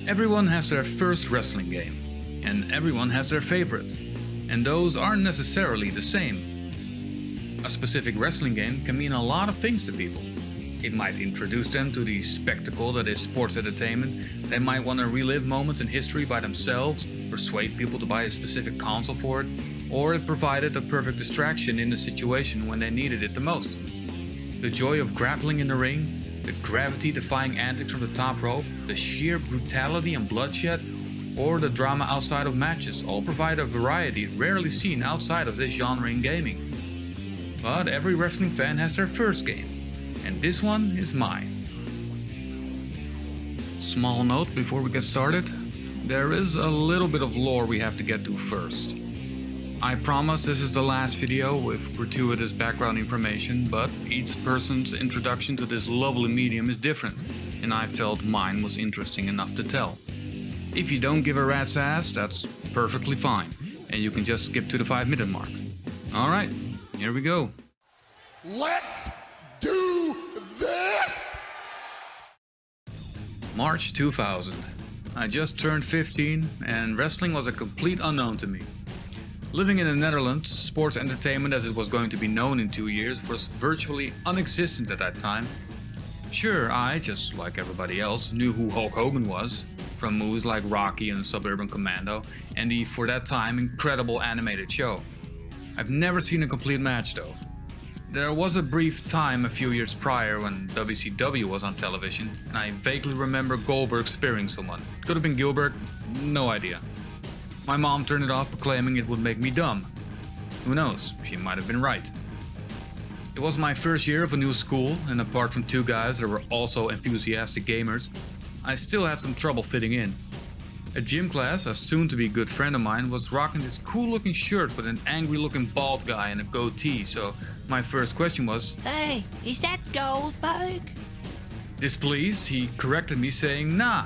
Everyone has their first wrestling game, and everyone has their favorite, and those aren't necessarily the same. A specific wrestling game can mean a lot of things to people. It might introduce them to the spectacle that is sports entertainment. They might want to relive moments in history by themselves, persuade people to buy a specific console for it, or it provided a perfect distraction in a situation when they needed it the most. The joy of grappling in the ring, the gravity-defying antics from the top rope, the sheer brutality and bloodshed, or the drama outside of matches all provide a variety rarely seen outside of this genre in gaming. But every wrestling fan has their first game, and this one is mine. Small note before we get started, there is a little bit of lore we have to get to first. I promise this is the last video with gratuitous background information, but each person's introduction to this lovely medium is different, and I felt mine was interesting enough to tell. If you don't give a rat's ass, that's perfectly fine, and you can just skip to the 5-minute mark. Alright, here we go. Let's do this! March 2000. I just turned 15, and wrestling was a complete unknown to me. Living in the Netherlands, sports entertainment as it was going to be known in 2 years was virtually non-existent at that time. Sure, I, just like everybody else, knew who Hulk Hogan was, from movies like Rocky and Suburban Commando, and the, for that time, incredible animated show. I've never seen a complete match though. There was a brief time a few years prior when WCW was on television, and I vaguely remember Goldberg spearing someone. Could have been Gilbert, no idea. My mom turned it off, proclaiming it would make me dumb. Who knows, she might have been right. It was my first year of a new school, and apart from 2 guys that were also enthusiastic gamers, I still had some trouble fitting in. At gym class, a soon-to-be good friend of mine was rocking this cool-looking shirt with an angry-looking bald guy and a goatee, so my first question was, "Hey, is that Goldberg?" Displeased, he corrected me saying, "Nah,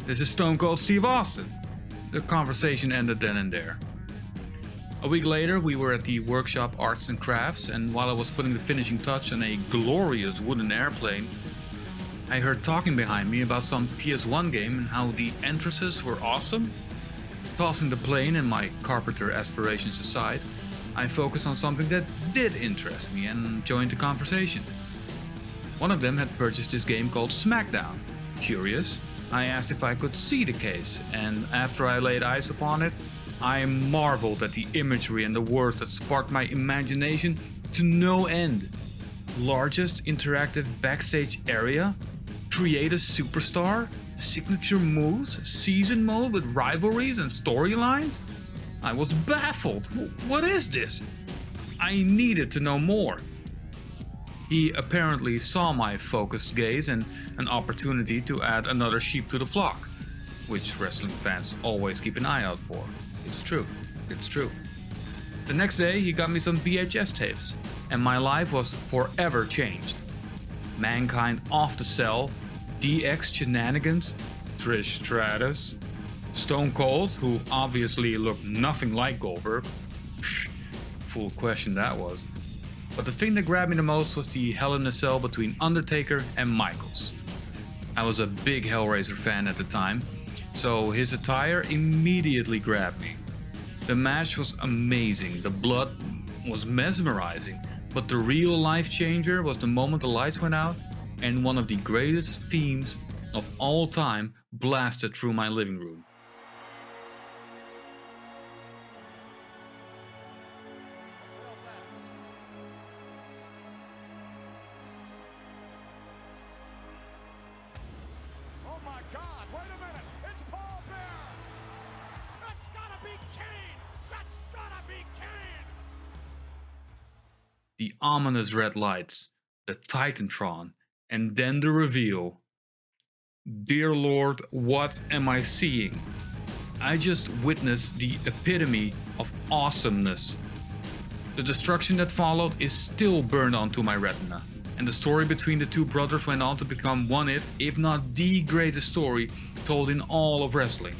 this is Stone Cold Steve Austin." The conversation ended then and there. A week later, we were at the workshop Arts and Crafts, and while I was putting the finishing touch on a glorious wooden airplane, I heard talking behind me about some PS1 game and how the entrances were awesome. Tossing the plane and my carpenter aspirations aside, I focused on something that did interest me and joined the conversation. One of them had purchased this game called Smackdown. Curious, I asked if I could see the case, and after I laid eyes upon it, I marveled at the imagery and the words that sparked my imagination to no end. Largest interactive backstage area? Create a superstar? Signature moves? Season mode with rivalries and storylines? I was baffled. What is this? I needed to know more. He apparently saw my focused gaze and an opportunity to add another sheep to the flock, which wrestling fans always keep an eye out for. It's true. The next day he got me some VHS tapes, and my life was forever changed. Mankind off the cell, DX shenanigans, Trish Stratus, Stone Cold, who obviously looked nothing like Goldberg. Full question that was. But the thing that grabbed me the most was the Hell in a Cell between Undertaker and Michaels. I was a big Hellraiser fan at the time, so his attire immediately grabbed me. The match was amazing, the blood was mesmerizing, but the real life changer was the moment the lights went out and one of the greatest themes of all time blasted through my living room. Oh my God, wait a minute, it's Paul Bear! That's gotta be Kane! That's gotta be Kane! The ominous red lights, the Titantron, and then the reveal. Dear Lord, what am I seeing? I just witnessed the epitome of awesomeness. The destruction that followed is still burned onto my retina, and the story between the 2 brothers went on to become one if not the greatest story told in all of wrestling.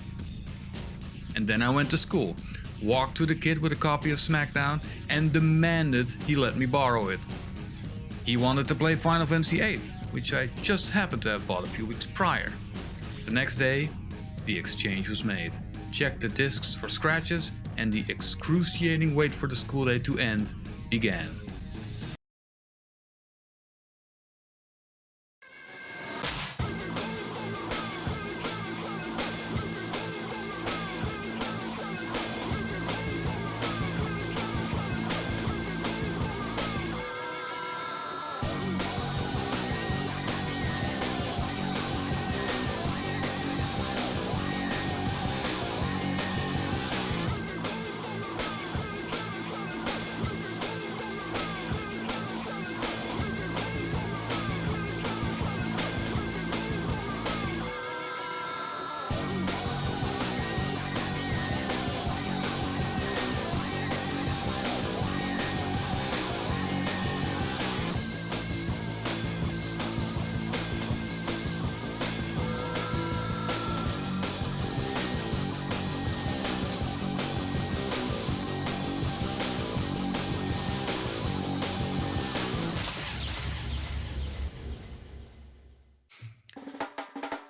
And then I went to school, walked to the kid with a copy of Smackdown, and demanded he let me borrow it. He wanted to play Final Fantasy VIII, which I just happened to have bought a few weeks prior. The next day, The exchange was made. Checked the discs for scratches, and the excruciating wait for the school day to end began.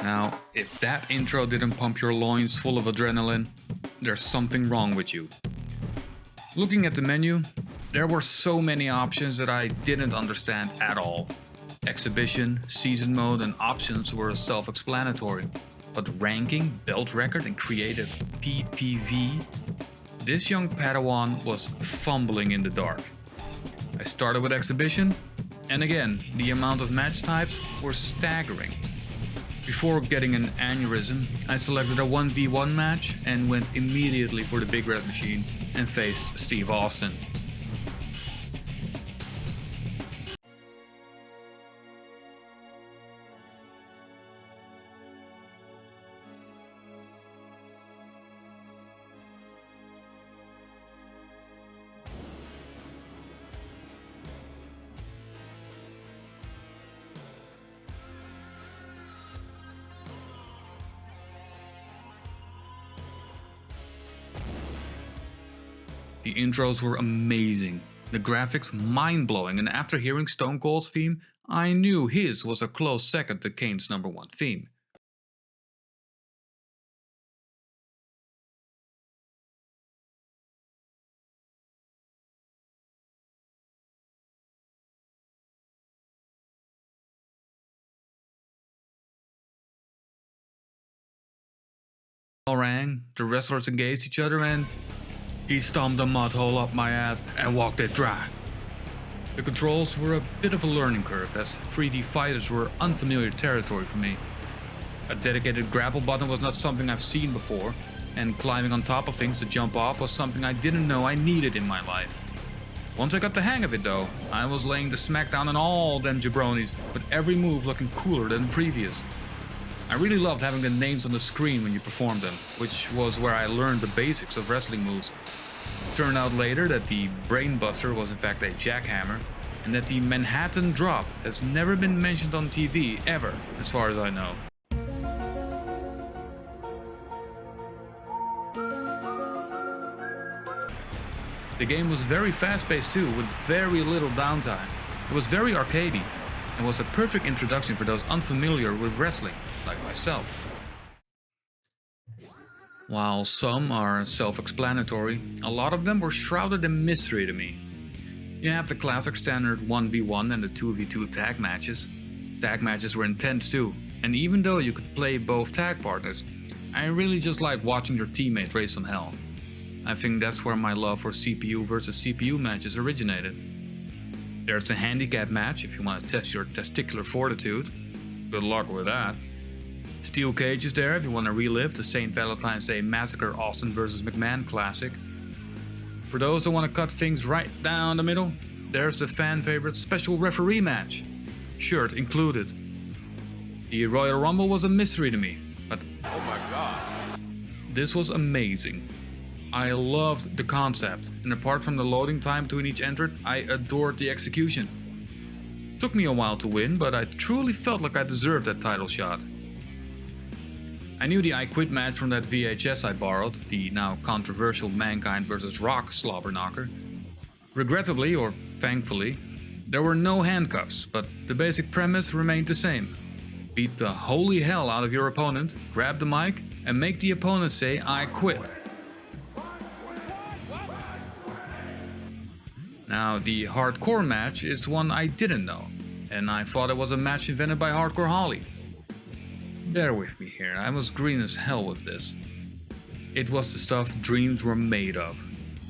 Now, if that intro didn't pump your loins full of adrenaline, there's something wrong with you. Looking at the menu, there were so many options that I didn't understand at all. Exhibition, season mode, and options were self-explanatory. But ranking, belt record, and creative PPV, this young Padawan was fumbling in the dark. I started with exhibition, and again, the amount of match types were staggering. Before getting an aneurysm, I selected a 1v1 match and went immediately for the big red machine and faced Steve Austin. The intros were amazing, the graphics mind-blowing, and after hearing Stone Cold's theme, I knew his was a close second to Kane's #1 theme. The bell rang, the wrestlers engaged each other, and he stomped a mud hole up my ass and walked it dry. The controls were a bit of a learning curve, as 3D fighters were unfamiliar territory for me. A dedicated grapple button was not something I've seen before, and climbing on top of things to jump off was something I didn't know I needed in my life. Once I got the hang of it though, I was laying the smackdown on all them jabronis, with every move looking cooler than the previous. I really loved having the names on the screen when you performed them, which was where I learned the basics of wrestling moves. It turned out later that the Brainbuster was in fact a jackhammer, and that the Manhattan Drop has never been mentioned on TV ever, as far as I know. The game was very fast-paced too, with very little downtime. It was very arcadey, and was a perfect introduction for those unfamiliar with wrestling, like myself. While some are self-explanatory, a lot of them were shrouded in mystery to me. You have the classic standard 1v1 and the 2v2 tag matches. Tag matches were intense too, and even though you could play both tag partners, I really just like watching your teammate race some hell. I think that's where my love for CPU versus CPU matches originated. There's a handicap match if you want to test your testicular fortitude. Good luck with that. Steel cage is there if you want to relive the St. Valentine's Day Massacre Austin vs. McMahon classic. For those who want to cut things right down the middle, there's the fan favorite special referee match. Shirt included. The Royal Rumble was a mystery to me, but Oh my God. this was amazing. I loved the concept, and apart from the loading time between each entrant, I adored the execution. Took me a while to win, but I truly felt like I deserved that title shot. I knew the I Quit match from that VHS I borrowed, the now controversial Mankind vs. Rock slobber knocker. Regrettably, or thankfully, there were no handcuffs, but the basic premise remained the same. Beat the holy hell out of your opponent, grab the mic, and make the opponent say I quit. Now, the hardcore match is one I didn't know, and I thought it was a match invented by Hardcore Holly. Bear with me here, I was green as hell with this. It was the stuff dreams were made of.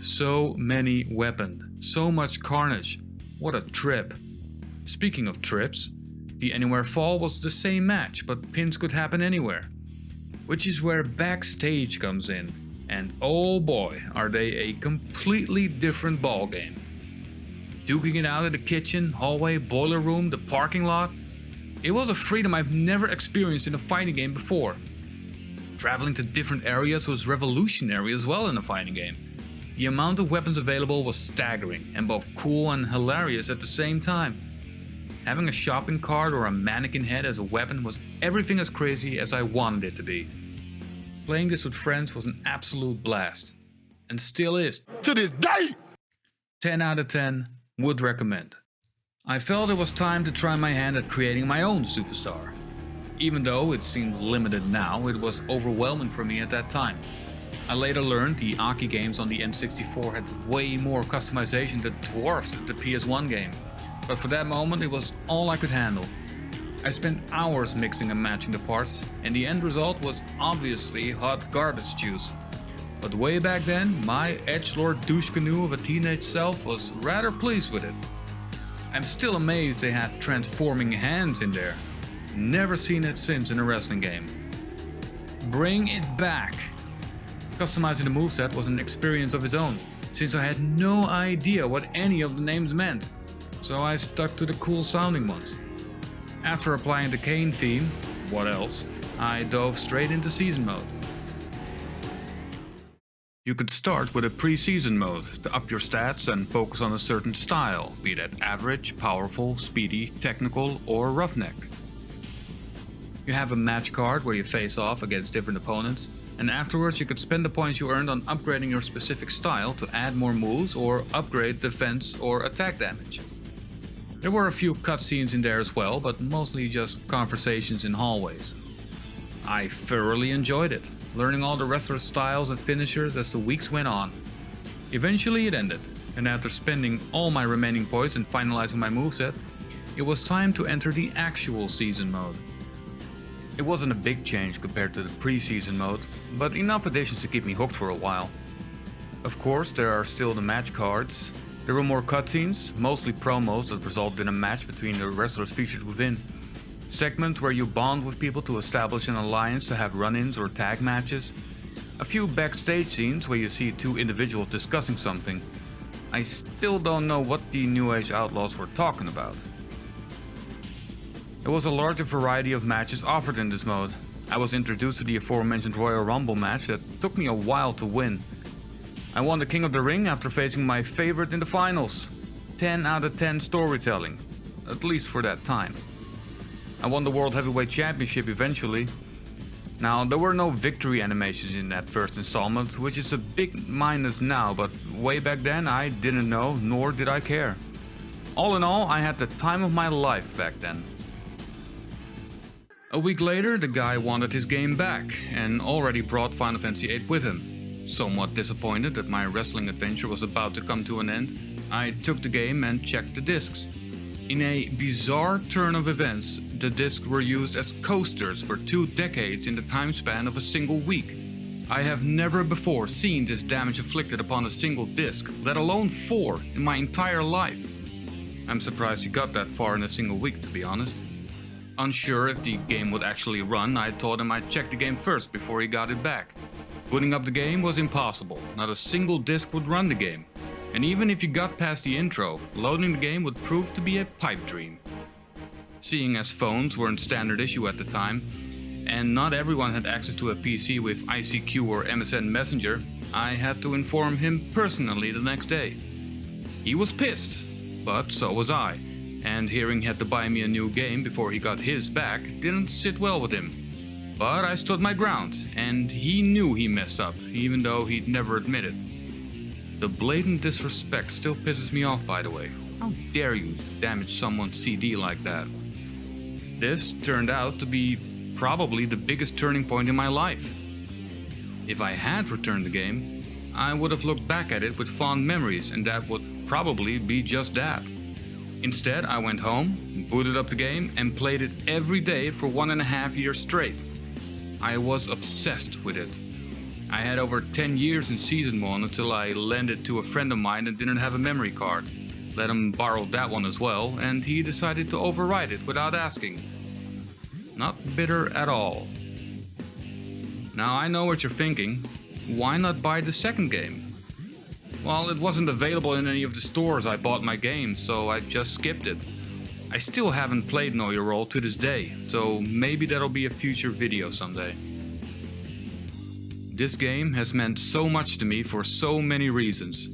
So many weapons, so much carnage. What a trip. Speaking of trips, the Anywhere Fall was the same match, but pins could happen anywhere. Which is where Backstage comes in, and oh boy, are they a completely different ballgame. Duking it out in the kitchen, hallway, boiler room, the parking lot. It was a freedom I've never experienced in a fighting game before. Traveling to different areas was revolutionary as well in a fighting game. The amount of weapons available was staggering and both cool and hilarious at the same time. Having a shopping cart or a mannequin head as a weapon was everything as crazy as I wanted it to be. Playing this with friends was an absolute blast. And still is. To this day! 10 out of 10. Would recommend. I felt it was time to try my hand at creating my own superstar. Even though it seems limited now, it was overwhelming for me at that time. I later learned the Aki games on the N64 had way more customization that dwarfed the PS1 game, but for that moment it was all I could handle. I spent hours mixing and matching the parts, and the end result was obviously hot garbage juice. But way back then, my edgelord douche canoe of a teenage self was rather pleased with it. I'm still amazed they had transforming hands in there. Never seen it since in a wrestling game. Bring it back! Customizing the moveset was an experience of its own, since I had no idea what any of the names meant, so I stuck to the cool sounding ones. After applying the Kane theme, what else, I dove straight into season mode. You could start with a pre-season mode to up your stats and focus on a certain style, be that average, powerful, speedy, technical, or roughneck. You have a match card where you face off against different opponents, and afterwards you could spend the points you earned on upgrading your specific style to add more moves or upgrade defense or attack damage. There were a few cutscenes in there as well, but mostly just conversations in hallways. I thoroughly enjoyed it, learning all the wrestlers' styles and finishers as the weeks went on. Eventually it ended, and after spending all my remaining points and finalizing my moveset, it was time to enter the actual season mode. It wasn't a big change compared to the pre-season mode, but enough additions to keep me hooked for a while. Of course, there are still the match cards. There were more cutscenes, mostly promos that resulted in a match between the wrestlers featured within. Segments where you bond with people to establish an alliance to have run-ins or tag matches. A few backstage scenes where you see two individuals discussing something. I still don't know what the New Age Outlaws were talking about. There was a larger variety of matches offered in this mode. I was introduced to the aforementioned Royal Rumble match that took me a while to win. I won the King of the Ring after facing my favorite in the finals. 10 out of 10 storytelling, at least for that time. I won the World Heavyweight Championship eventually. Now, there were no victory animations in that first installment, which is a big minus now, but way back then I didn't know, nor did I care. All in all, I had the time of my life back then. A week later, the guy wanted his game back, and already brought Final Fantasy VIII with him. Somewhat disappointed that my wrestling adventure was about to come to an end, I took the game and checked the discs. In a bizarre turn of events, the discs were used as coasters for 2 decades in the time span of a single week. I have never before seen this damage inflicted upon a single disc, let alone 4 in my entire life. I'm surprised he got that far in a single week, to be honest. Unsure if the game would actually run, I told him I'd check the game first before he got it back. Booting up the game was impossible, not a single disc would run the game. And even if you got past the intro, loading the game would prove to be a pipe dream. Seeing as phones weren't standard issue at the time, and not everyone had access to a PC with ICQ or MSN Messenger, I had to inform him personally the next day. He was pissed, but so was I, and hearing he had to buy me a new game before he got his back didn't sit well with him. But I stood my ground, and he knew he messed up, even though he'd never admit it. The blatant disrespect still pisses me off, by the way. How dare you damage someone's CD like that? This turned out to be probably the biggest turning point in my life. If I had returned the game, I would have looked back at it with fond memories, and that would probably be just that. Instead, I went home, booted up the game, and played it every day for 1.5 years straight. I was obsessed with it. I had over 10 years in Season 1 until I lent it to a friend of mine that didn't have a memory card. Let him borrow that one as well, and he decided to overwrite it without asking. Not bitter at all. Now I know what you're thinking. Why not buy the second game? Well, it wasn't available in any of the stores I bought my games, so I just skipped it. I still haven't played Know Your Role to this day, so maybe that'll be a future video someday. This game has meant so much to me for so many reasons.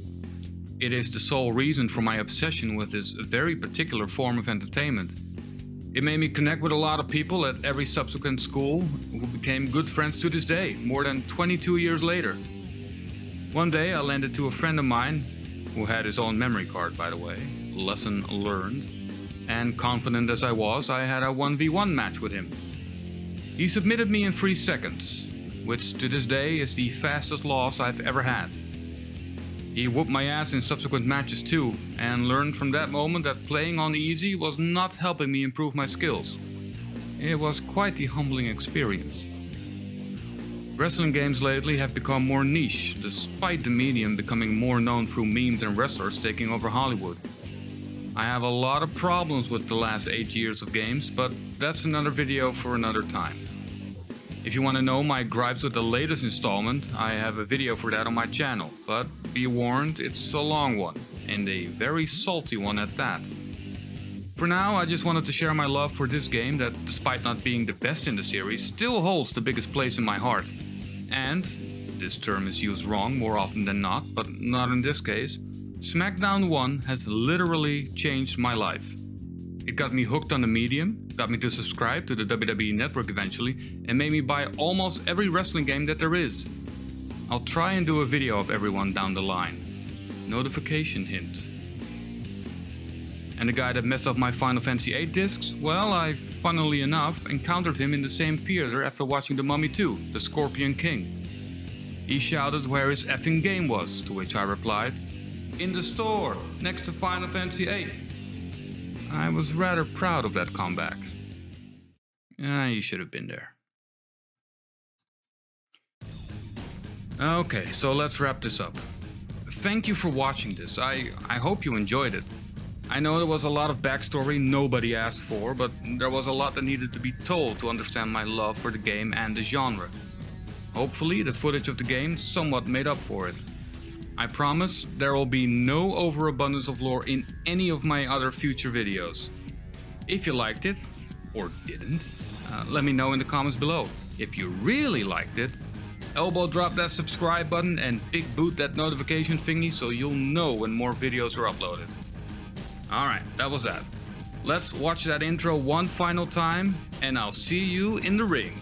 It is the sole reason for my obsession with this very particular form of entertainment. It made me connect with a lot of people at every subsequent school who became good friends to this day, more than 22 years later. One day I lent it to a friend of mine, who had his own memory card by the way, lesson learned, and confident as I was, I had a 1v1 match with him. He submitted me in 3 seconds, which to this day is the fastest loss I've ever had. He whooped my ass in subsequent matches too, and learned from that moment that playing on easy was not helping me improve my skills. It was quite the humbling experience. Wrestling games lately have become more niche, despite the medium becoming more known through memes and wrestlers taking over Hollywood. I have a lot of problems with the last 8 years of games, but that's another video for another time. If you want to know my gripes with the latest installment, I have a video for that on my channel, but be warned, it's a long one, and a very salty one at that. For now, I just wanted to share my love for this game that, despite not being the best in the series, still holds the biggest place in my heart. And, this term is used wrong more often than not, but not in this case, Smackdown 1 has literally changed my life. It got me hooked on the medium, got me to subscribe to the WWE Network eventually, and made me buy almost every wrestling game that there is. I'll try and do a video of everyone down the line. Notification hint. And the guy that messed up my Final Fantasy VIII discs? Well, I, funnily enough, encountered him in the same theater after watching The Mummy 2, The Scorpion King. He shouted where his effing game was, to which I replied, "In the store, next to Final Fantasy VIII. I was rather proud of that comeback. You should have been there. Okay, so let's wrap this up. Thank you for watching this. I hope you enjoyed it. I know there was a lot of backstory nobody asked for, but there was a lot that needed to be told to understand my love for the game and the genre. Hopefully the footage of the game somewhat made up for it. I promise there will be no overabundance of lore in any of my other future videos. If you liked it, or didn't, let me know in the comments below. If you really liked it, elbow drop that subscribe button and big boot that notification thingy so you'll know when more videos are uploaded. Alright, that was that. Let's watch that intro one final time, and I'll see you in the ring.